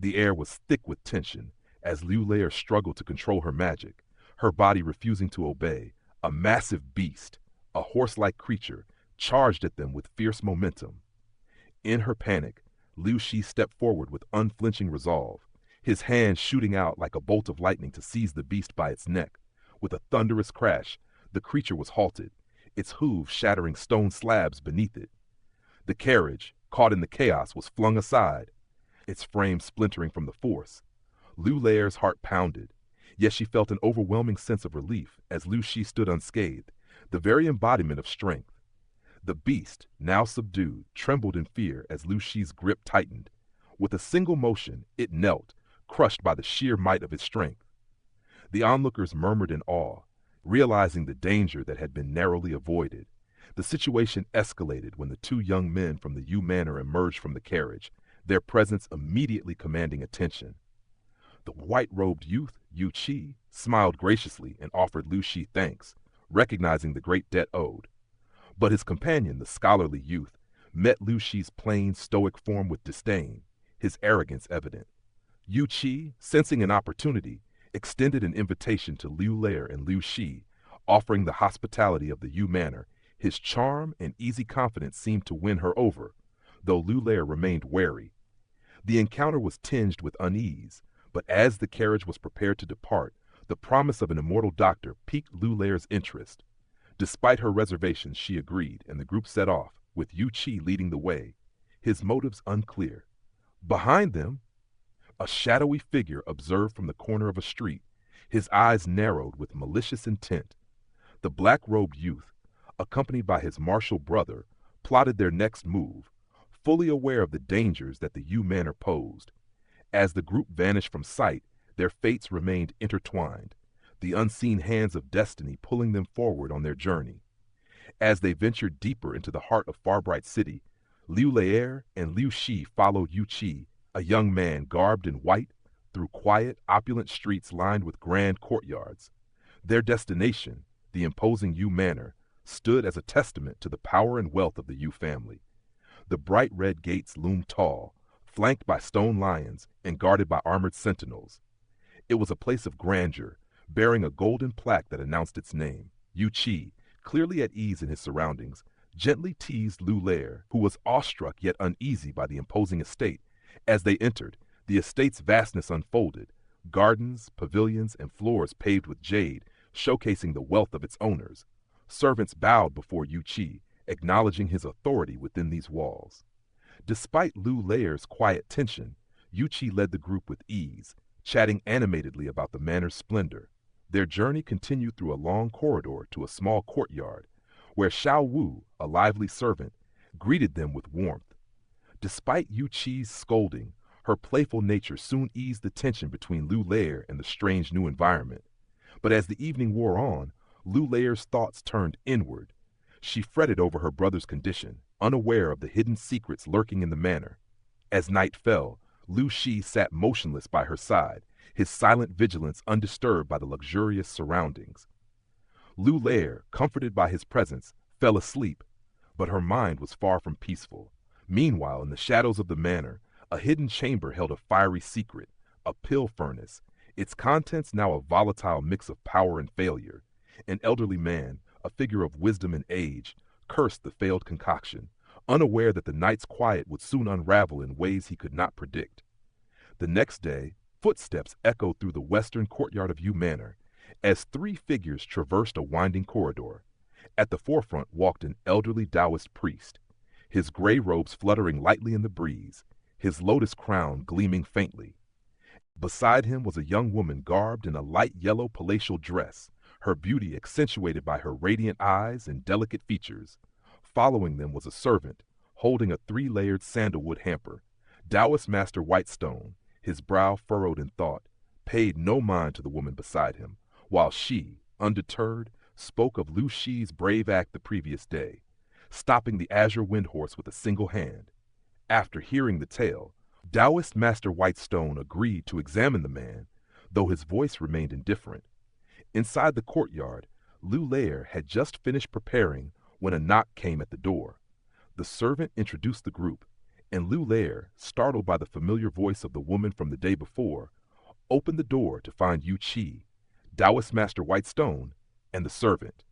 The air was thick with tension as Liu Lair struggled to control her magic, her body refusing to obey. A massive beast, a horse-like creature, charged at them with fierce momentum. In her panic, Liu Shi stepped forward with unflinching resolve, his hand shooting out like a bolt of lightning to seize the beast by its neck. With a thunderous crash, the creature was halted, its hooves shattering stone slabs beneath it. The carriage, caught in the chaos, was flung aside, its frame splintering from the force. Liu Lair's heart pounded, yet she felt an overwhelming sense of relief as Liu Shi stood unscathed, the very embodiment of strength. The beast, now subdued, trembled in fear as Liu Shi's grip tightened. With a single motion, it knelt, crushed by the sheer might of its strength. The onlookers murmured in awe, realizing the danger that had been narrowly avoided. The situation escalated when the two young men from the U Manor emerged from the carriage, their presence immediately commanding attention. The white-robed youth, Yu Qi, smiled graciously and offered Liu Shi thanks, recognizing the great debt owed. But his companion, the scholarly youth, met Liu Shi's plain, stoic form with disdain, his arrogance evident. Yu Qi, sensing an opportunity, extended an invitation to Liu Lair and Liu Shi, offering the hospitality of the U Manor. His charm and easy confidence seemed to win her over, though Liu Lair remained wary. The encounter was tinged with unease, but as the carriage was prepared to depart, the promise of an immortal doctor piqued Liu Lair's interest. Despite her reservations, she agreed, and the group set off, with Yu Qi leading the way, his motives unclear. Behind them, a shadowy figure observed from the corner of a street, his eyes narrowed with malicious intent. The black-robed youth, accompanied by his martial brother, plotted their next move, fully aware of the dangers that the U Manor posed. As the group vanished from sight, their fates remained intertwined, the unseen hands of destiny pulling them forward on their journey. As they ventured deeper into the heart of Farbright City, Liu Lair and Liu Shi followed Yu Qi, a young man garbed in white, through quiet, opulent streets lined with grand courtyards. Their destination, the imposing U Manor, stood as a testament to the power and wealth of the Yu family. The bright red gates loomed tall, flanked by stone lions and guarded by armored sentinels. It was a place of grandeur, bearing a golden plaque that announced its name. Yu Qi, clearly at ease in his surroundings, gently teased Liu Lair, who was awestruck yet uneasy by the imposing estate. As they entered, the estate's vastness unfolded, gardens, pavilions, and floors paved with jade, showcasing the wealth of its owners. Servants bowed before Yu Qi, acknowledging his authority within these walls. Despite Liu Lair's quiet tension, Yu Qi led the group with ease, chatting animatedly about the manor's splendor. Their journey continued through a long corridor to a small courtyard, where Xiao Wu, a lively servant, greeted them with warmth. Despite Yu Qi's scolding, her playful nature soon eased the tension between Liu Lair and the strange new environment. But as the evening wore on, Liu Lair's thoughts turned inward. She fretted over her brother's condition, unaware of the hidden secrets lurking in the manor. As night fell, Liu Shi sat motionless by her side, his silent vigilance undisturbed by the luxurious surroundings. Liu Lair, comforted by his presence, fell asleep, but her mind was far from peaceful. Meanwhile, in the shadows of the manor, a hidden chamber held a fiery secret, a pill furnace, its contents now a volatile mix of power and failure. An elderly man, a figure of wisdom and age, cursed the failed concoction, unaware that the night's quiet would soon unravel in ways he could not predict. The next day, footsteps echoed through the western courtyard of U Manor, as three figures traversed a winding corridor. At the forefront walked an elderly Taoist priest, his gray robes fluttering lightly in the breeze, his lotus crown gleaming faintly. Beside him was a young woman garbed in a light yellow palatial dress, her beauty accentuated by her radiant eyes and delicate features. Following them was a servant, holding a three-layered sandalwood hamper. Taoist Master Whitestone, his brow furrowed in thought, paid no mind to the woman beside him, while she, undeterred, spoke of Liu Shi's brave act the previous day, stopping the azure windhorse with a single hand. After hearing the tale, Taoist Master Whitestone agreed to examine the man, though his voice remained indifferent. Inside the courtyard, Liu Lair had just finished preparing when a knock came at the door. The servant introduced the group, and Liu Lair, startled by the familiar voice of the woman from the day before, opened the door to find Yu Qi, Taoist Master Whitestone, and the servant.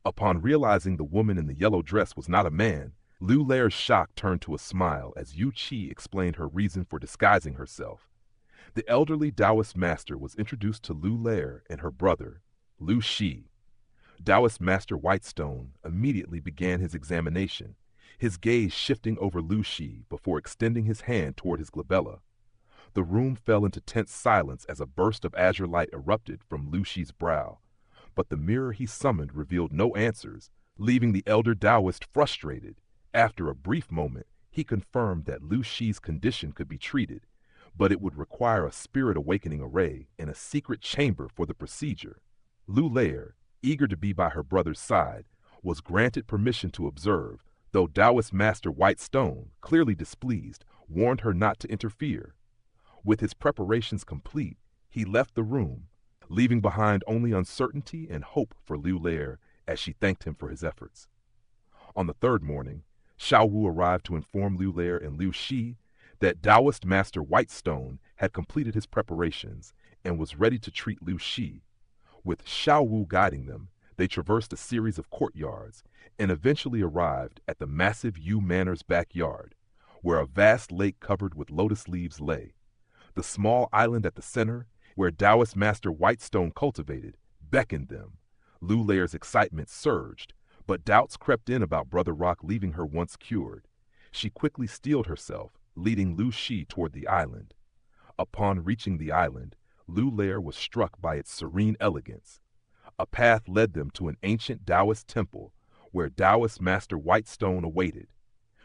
Upon realizing the woman in the yellow dress was not a man, Liu Lair's shock turned to a smile as Yu Qi explained her reason for disguising herself. The elderly Taoist master was introduced to Liu Lair and her brother, Liu Shi. Taoist Master Whitestone immediately began his examination, his gaze shifting over Liu Shi before extending his hand toward his glabella. The room fell into tense silence as a burst of azure light erupted from Liu Shi's brow, but the mirror he summoned revealed no answers, leaving the elder Taoist frustrated. After a brief moment, he confirmed that Liu Shi's condition could be treated, but it would require a spirit awakening array and a secret chamber for the procedure. Liu Lair, eager to be by her brother's side, was granted permission to observe, though Taoist Master Whitestone, clearly displeased, warned her not to interfere. With his preparations complete, he left the room, leaving behind only uncertainty and hope for Liu Lair as she thanked him for his efforts. On the third morning, Xiao Wu arrived to inform Liu Lair and Liu Shi that Taoist Master Whitestone had completed his preparations and was ready to treat Liu Shi. With Xiao Wu guiding them, they traversed a series of courtyards and eventually arrived at the massive U Manor's backyard, where a vast lake covered with lotus leaves lay. The small island at the center, where Taoist Master Whitestone cultivated, beckoned them. Liu Lair's excitement surged, but doubts crept in about Brother Rock leaving her once cured. She quickly steeled herself, leading Liu Shi toward the island. Upon reaching the island, Liu Lair was struck by its serene elegance. A path led them to an ancient Taoist temple, where Taoist Master Whitestone awaited.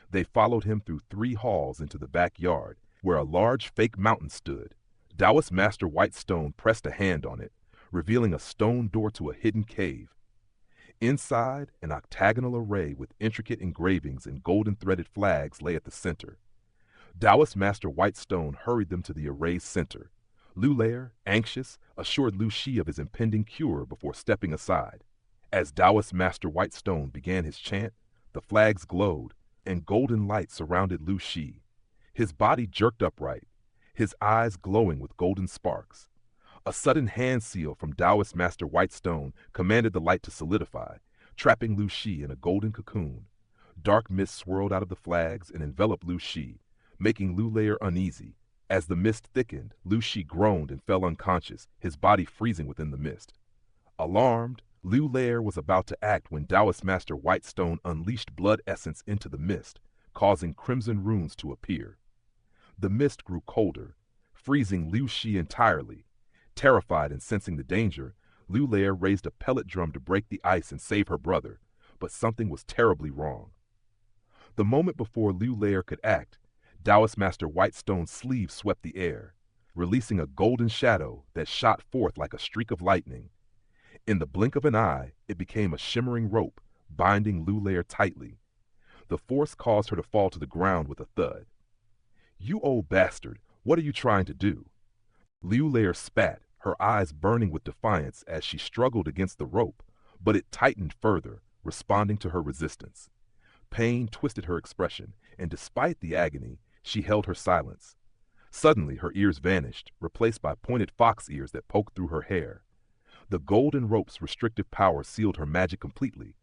They followed him through 3 halls into the backyard, where a large fake mountain stood. Taoist Master Whitestone pressed a hand on it, revealing a stone door to a hidden cave. Inside, an octagonal array with intricate engravings and golden threaded flags lay at the center. Taoist Master Whitestone hurried them to the array's center. Liu Lair, anxious, assured Liu Shi of his impending cure before stepping aside. As Taoist Master Whitestone began his chant, the flags glowed, and golden light surrounded Liu Shi. His body jerked upright, his eyes glowing with golden sparks. A sudden hand seal from Taoist Master Whitestone commanded the light to solidify, trapping Liu Shi in a golden cocoon. Dark mist swirled out of the flags and enveloped Liu Shi, making Liu Lair uneasy. As the mist thickened, Liu Shi groaned and fell unconscious, his body freezing within the mist. Alarmed, Liu Lair was about to act when Taoist Master Whitestone unleashed blood essence into the mist, causing crimson runes to appear. The mist grew colder, freezing Liu Shi entirely. Terrified and sensing the danger, Liu Lair raised a pellet drum to break the ice and save her brother, but something was terribly wrong. The moment before Liu Lair could act, Taoist Master Whitestone's sleeve swept the air, releasing a golden shadow that shot forth like a streak of lightning. In the blink of an eye, it became a shimmering rope, binding Liu Lair tightly. The force caused her to fall to the ground with a thud. "You old bastard, what are you trying to do?" Liu Lair spat, her eyes burning with defiance as she struggled against the rope, but it tightened further, responding to her resistance. Pain twisted her expression, and despite the agony, she held her silence. Suddenly, her ears vanished, replaced by pointed fox ears that poked through her hair. The golden rope's restrictive power sealed her magic completely.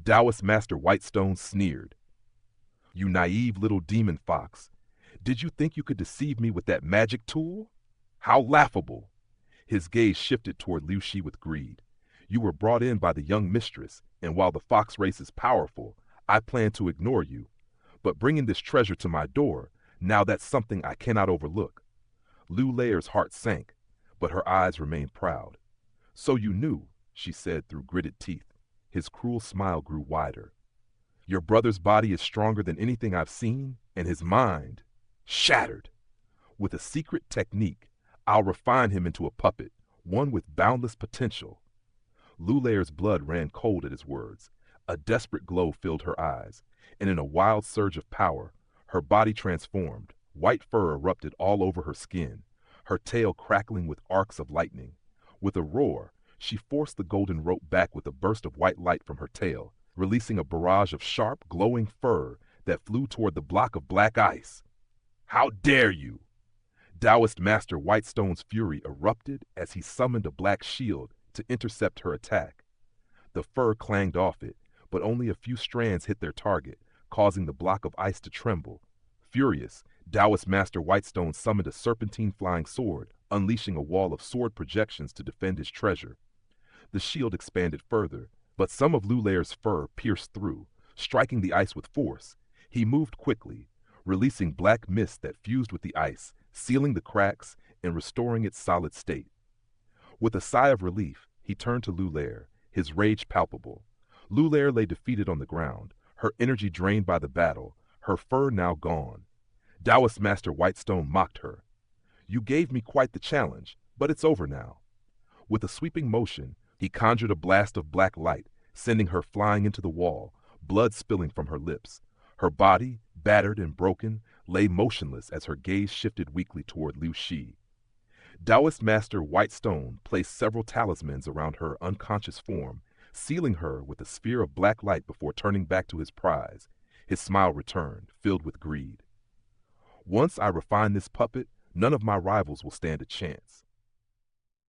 Taoist Master Whitestone sneered. "You naive little demon fox. Did you think you could deceive me with that magic tool? How laughable!" His gaze shifted toward Liu Shi with greed. "You were brought in by the young mistress, and while the fox race is powerful, I plan to ignore you. But bringing this treasure to my door, now that's something I cannot overlook." Liu Lair's heart sank, but her eyes remained proud. "So you knew," she said through gritted teeth. His cruel smile grew wider. "Your brother's body is stronger than anything I've seen, and his mind shattered. With a secret technique, I'll refine him into a puppet, one with boundless potential." Liu Lair's blood ran cold at his words. A desperate glow filled her eyes, and in a wild surge of power, her body transformed. White fur erupted all over her skin, her tail crackling with arcs of lightning. With a roar, she forced the golden rope back with a burst of white light from her tail, releasing a barrage of sharp, glowing fur that flew toward the block of black ice. How dare you! Taoist Master Whitestone's fury erupted as he summoned a black shield to intercept her attack. The fur clanged off it, but only a few strands hit their target, causing the block of ice to tremble. Furious, Taoist Master Whitestone summoned a serpentine flying sword, unleashing a wall of sword projections to defend his treasure. The shield expanded further, but some of Lulair's fur pierced through, striking the ice with force. He moved quickly, releasing black mist that fused with the ice, sealing the cracks and restoring its solid state. With a sigh of relief, he turned to Lulair, his rage palpable. Lulair lay defeated on the ground, her energy drained by the battle, her fur now gone. Taoist Master Whitestone mocked her. You gave me quite the challenge, but it's over now. With a sweeping motion, he conjured a blast of black light, sending her flying into the wall, blood spilling from her lips. Her body, battered and broken, lay motionless as her gaze shifted weakly toward Liu Shi. Taoist Master Whitestone placed several talismans around her unconscious form, sealing her with a sphere of black light before turning back to his prize. His smile returned, filled with greed. Once I refine this puppet, none of my rivals will stand a chance.